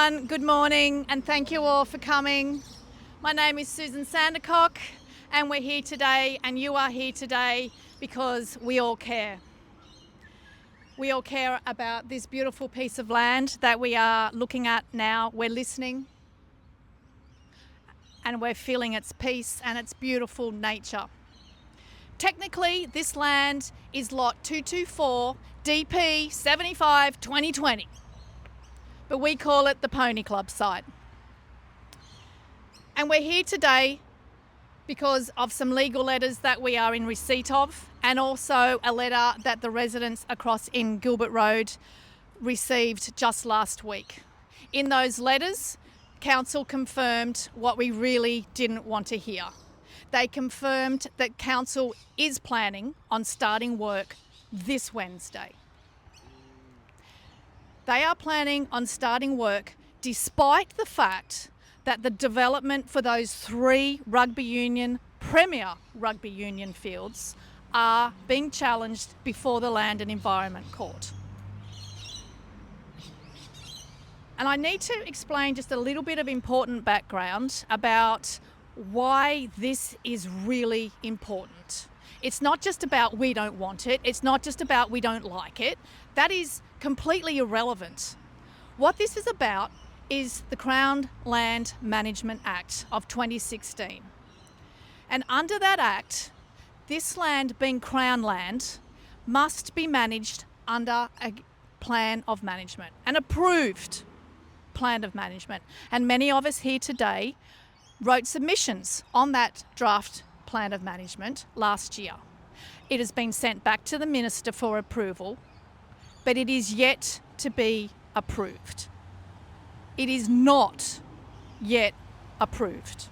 everyone, good morning, and thank you all for coming. My name is Susan Sandercock, and we're here today, and you are here today because we all care. We all care about this beautiful piece of land that we are looking at now. We're listening, and we're feeling its peace and its beautiful nature. Technically, this land is Lot 224, DP 75 2020, but we call it the Pony Club site. And we're here today because of some legal letters that we are in receipt of, and also a letter that the residents across in Gilbert Road received just last week. In those letters, Council confirmed what we really didn't want to hear. They confirmed that Council is planning on starting work this Wednesday. They are planning on starting work despite the fact that the development for those 3 premier rugby union fields are being challenged before the Land and Environment Court. And I need to explain just a little bit of important background about why this is really important. It's not just about we don't want it. It's not just about we don't like it. That is completely irrelevant. What this is about is the Crown Land Management Act of 2016. And under that act, this land being Crown land must be managed under a plan of management, an approved plan of management. And many of us here today wrote submissions on that draft plan of management last year. It has been sent back to the Minister for approval, but it is yet to be approved. It is not yet approved.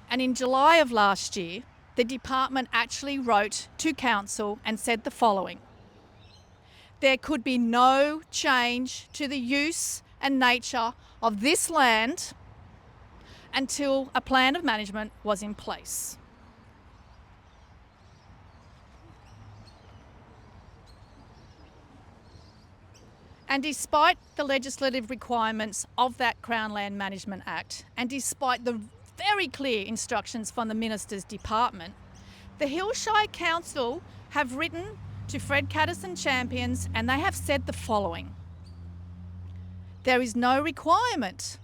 And in July of last year, the department actually wrote to Council and said the following: there could be no change to the use and nature of this land until a plan of management was in place. And despite the legislative requirements of that Crown Land Management Act, and despite the very clear instructions from the Minister's Department, the Hills Shire Council have written to Fred Caterson Champions, and they have said the following: there is no requirement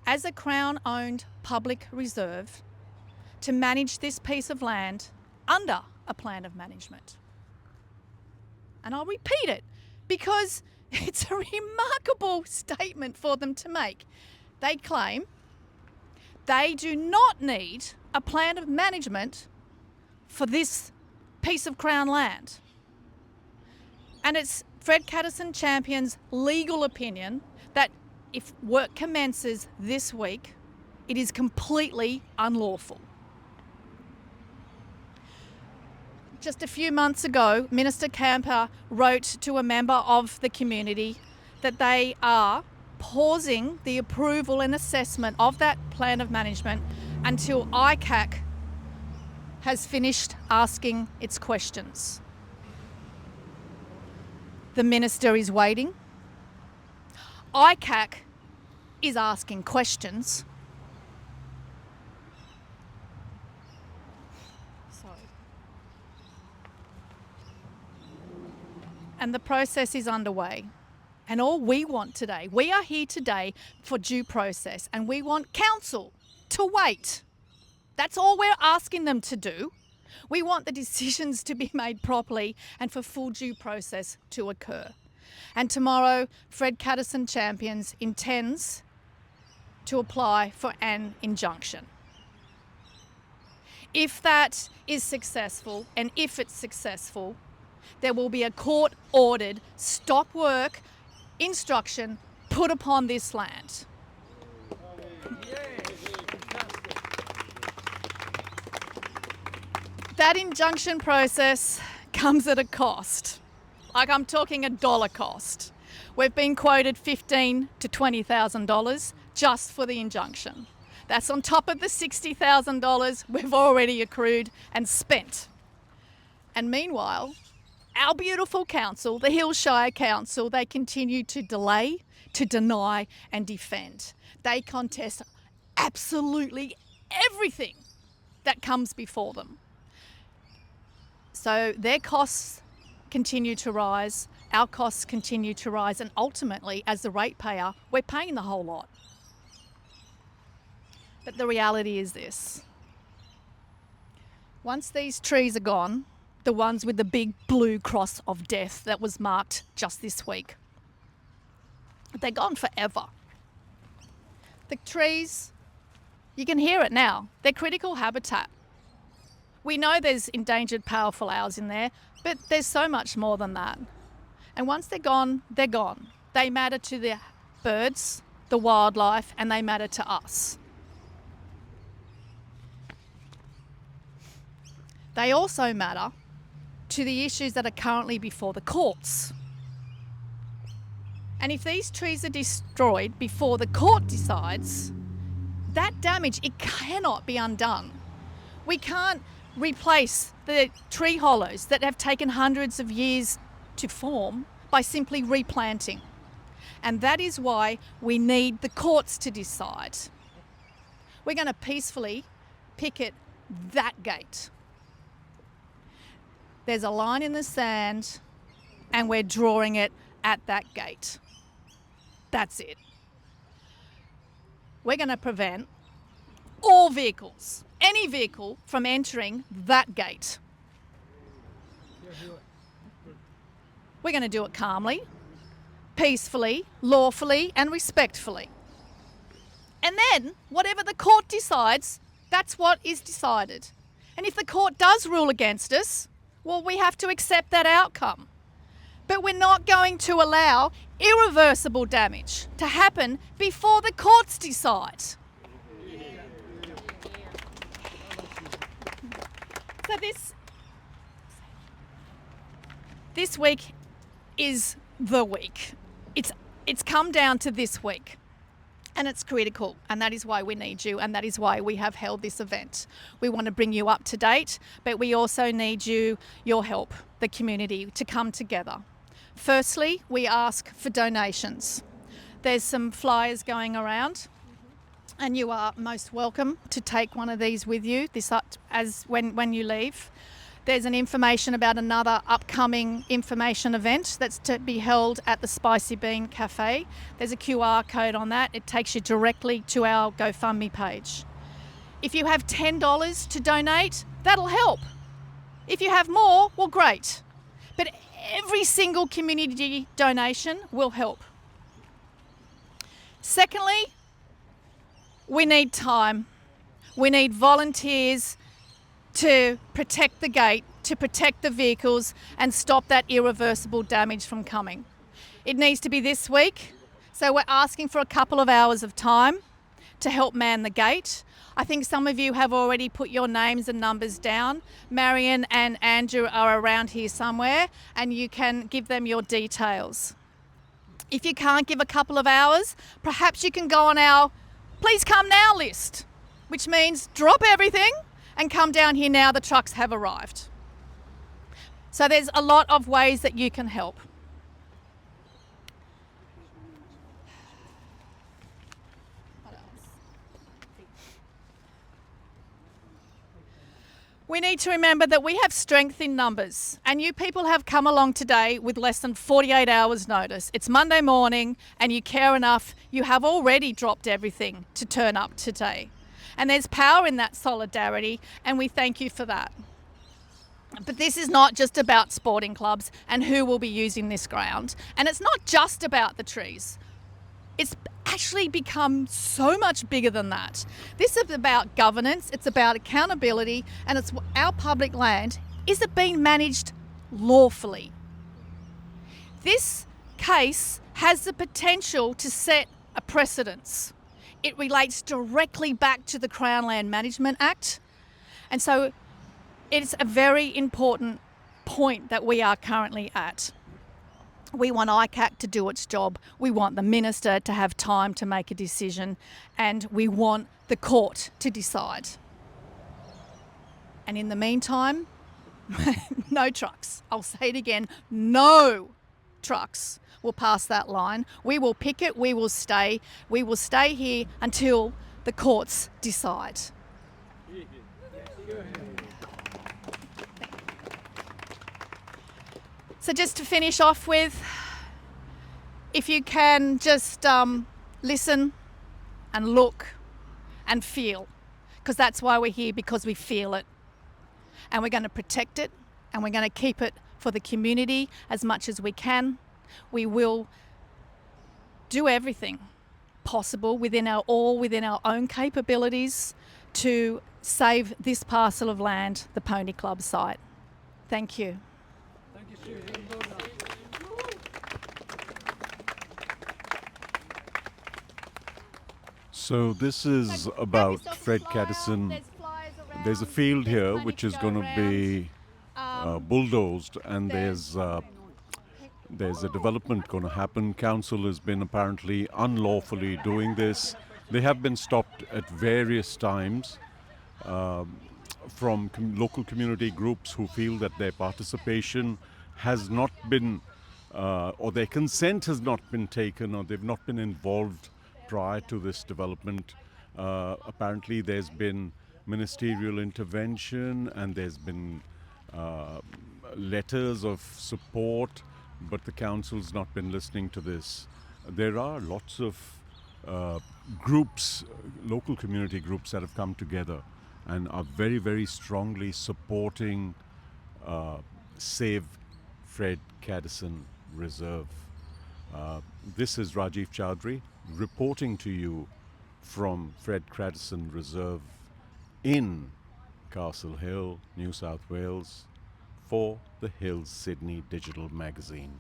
as a Crown-owned public reserve to manage this piece of land under a plan of management. And I'll repeat it because it's a remarkable statement for them to make. They claim they do not need a plan of management for this piece of Crown land. And it's Fred Caterson Champions' legal opinion that if work commences this week, it is completely unlawful. Just a few months ago, Minister Kamper wrote to a member of the community that they are pausing the approval and assessment of that plan of management until ICAC has finished asking its questions. The Minister is waiting. ICAC is asking questions. And the process is underway. And all we want today, we are here today for due process, and we want Council to wait. That's all we're asking them to do. We want the decisions to be made properly and for full due process to occur. And tomorrow, Fred Caterson Champions intends to apply for an injunction. If that is successful, and if it's successful, there will be a court-ordered stop work instruction put upon this land. That injunction process comes at a cost. Like, I'm talking a dollar cost. We've been quoted $15,000 to $20,000 just for the injunction. That's on top of the $60,000 we've already accrued and spent. And meanwhile, our beautiful council, the Hills Shire Council, they continue to delay, to deny and defend. They contest absolutely everything that comes before them. So their costs continue to rise, our costs continue to rise, and ultimately, as the ratepayer, we're paying the whole lot. But the reality is this. Once these trees are gone, the ones with the big blue cross of death that was marked just this week, they're gone forever. The trees, you can hear it now, they're critical habitat. We know there's endangered powerful owls in there, but there's so much more than that. And once they're gone, they're gone. They matter to the birds, the wildlife, and they matter to us. They also matter to the issues that are currently before the courts. And if these trees are destroyed before the court decides, that damage, it cannot be undone. We can't replace the tree hollows that have taken hundreds of years to form by simply replanting. And that is why we need the courts to decide. We're going to peacefully picket that gate. There's a line in the sand and we're drawing it at that gate. That's it. We're going to prevent all vehicles, any vehicle, from entering that gate. We're going to do it calmly, peacefully, lawfully and respectfully. And then, whatever the court decides, that's what is decided. And if the court does rule against us, well, we have to accept that outcome. But we're not going to allow irreversible damage to happen before the courts decide. So this week is the week. It's come down to this week. And it's critical, and that is why we need you, and that is why we have held this event. We want to bring you up to date, but we also need your help, the community, to come together. Firstly, we ask for donations. There's some flyers going around, and you are most welcome to take one of these with you when you leave. There's an information about another upcoming information event that's to be held at the Spicy Bean Cafe. There's a QR code on that. It takes you directly to our GoFundMe page. If you have $10 to donate, that'll help. If you have more, well, great. But every single community donation will help. Secondly, we need time. We need volunteers to protect the gate, to protect the vehicles and stop that irreversible damage from coming. It needs to be this week, so we're asking for a couple of hours of time to help man the gate. I think some of you have already put your names and numbers down. Marion and Andrew are around here somewhere and you can give them your details. If you can't give a couple of hours, perhaps you can go on our Please Come Now list, which means drop everything and come down here now, the trucks have arrived. So there's a lot of ways that you can help. What else? We need to remember that we have strength in numbers, and you people have come along today with less than 48 hours notice. It's Monday morning and you care enough, you have already dropped everything to turn up today. And there's power in that solidarity, and we thank you for that. But this is not just about sporting clubs and who will be using this ground. And it's not just about the trees. It's actually become so much bigger than that. This is about governance, it's about accountability, and it's our public land. Is it being managed lawfully? This case has the potential to set a precedence. It relates directly back to the Crown Land Management Act. And so it's a very important point that we are currently at. We want ICAC to do its job. We want the Minister to have time to make a decision. And we want the court to decide. And in the meantime, No trucks. I'll say it again. No trucks will pass that line. We will picket. We will stay. We will stay here until the courts decide. So just to finish off with, if you can just listen and look and feel, because that's why we're here, because we feel it. And we're going to protect it, and we're going to keep it for the community as much as we can. We will do everything possible within our own capabilities to save this parcel of land, the Pony Club site. Thank you. Thank you, Susan. So this is about Fred Caterson. There's a field here which is going to be bulldozed, and there's a development going to happen. Council has been apparently unlawfully doing this. They have been stopped at various times from local community groups who feel that their participation has not been, or their consent has not been taken, or they've not been involved prior to this development. Apparently there's been ministerial intervention, and there's been letters of support, but the council's not been listening to this. There are lots of groups, local community groups that have come together and are very, very strongly supporting Save Fred Caterson Reserve. This is Rajiv Chaudhri reporting to you from Fred Caterson Reserve in Castle Hill, New South Wales, for the Hills Sydney Digital Magazine.